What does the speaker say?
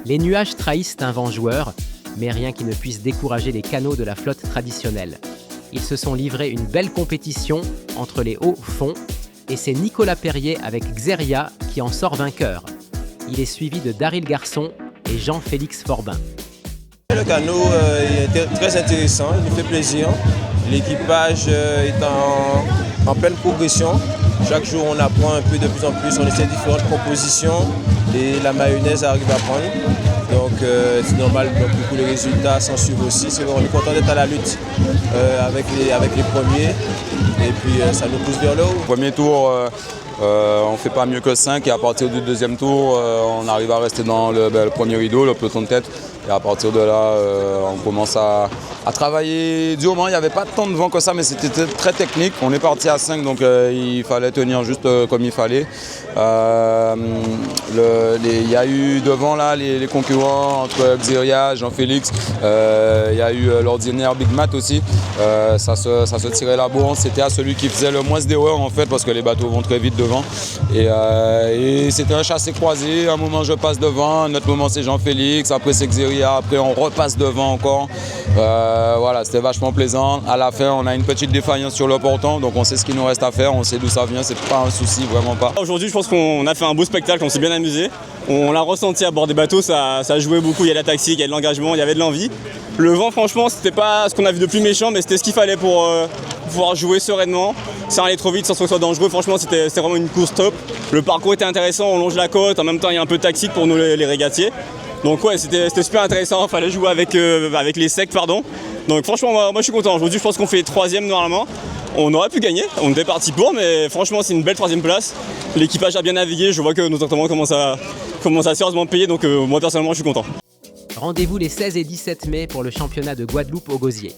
Les nuages trahissent un vent joueur, mais rien qui ne puisse décourager les canots de la flotte traditionnelle. Ils se sont livrés une belle compétition entre les hauts fonds et c'est Nicolas Perrier avec Xeria qui en sort vainqueur. Il est suivi de Daryl Garçon et Jean-Félix Forbin. Le canot est très intéressant, il nous fait plaisir. L'équipage est en pleine progression. Chaque jour, on apprend un peu de plus en plus, on essaie différentes compositions et la mayonnaise arrive à prendre. Donc c'est normal, donc, du coup, les résultats s'en suivent aussi. On est content d'être à la lutte avec les premiers et puis ça nous pousse vers le haut. Premier tour, on ne fait pas mieux que 5 et à partir du deuxième tour, on arrive à rester dans le premier rideau, le peloton de tête. Et à partir de là, on commence à travailler durement. Il n'y avait pas tant de vent que ça, mais c'était très technique. On est parti à 5, donc il fallait tenir juste comme il fallait. Il y a eu devant là, les concurrents entre Xeria, Jean-Félix. Il y a eu l'ordinaire Big Mat aussi. Ça se tirait la bourre. C'était à celui qui faisait le moins d'erreurs en fait, parce que les bateaux vont très vite devant. Et c'était un chassé-croisé. Un moment je passe devant, un autre moment c'est Jean-Félix, après c'est Xeria. Après on repasse devant encore. Voilà, c'était vachement plaisant. À la fin, on a une petite défaillance sur le portant, donc on sait ce qu'il nous reste à faire, on sait d'où ça vient, c'est pas un souci, vraiment pas. Aujourd'hui, je pense qu'on a fait un beau spectacle, on s'est bien amusé. On l'a ressenti à bord des bateaux, ça jouait beaucoup, il y a de la tactique, il y a de l'engagement, il y avait de l'envie. Le vent, franchement, c'était pas ce qu'on a vu de plus méchant, mais c'était ce qu'il fallait pour pouvoir jouer sereinement, sans aller trop vite, sans que ce soit dangereux. Franchement, c'était vraiment une course top. Le parcours était intéressant, on longe la côte, en même temps, il y a un peu de tactique pour nous les régatiers. Donc ouais, c'était super intéressant, il fallait jouer avec les secs, pardon. Donc franchement, moi je suis content. Aujourd'hui, je pense qu'on fait 3e normalement. On aurait pu gagner, on était parti pour, mais franchement, c'est une belle 3e place. L'équipage a bien navigué, je vois que nos entraînements commencent à sérieusement payer, donc moi personnellement, je suis content. Rendez-vous les 16 et 17 mai pour le championnat de Guadeloupe au Gosier.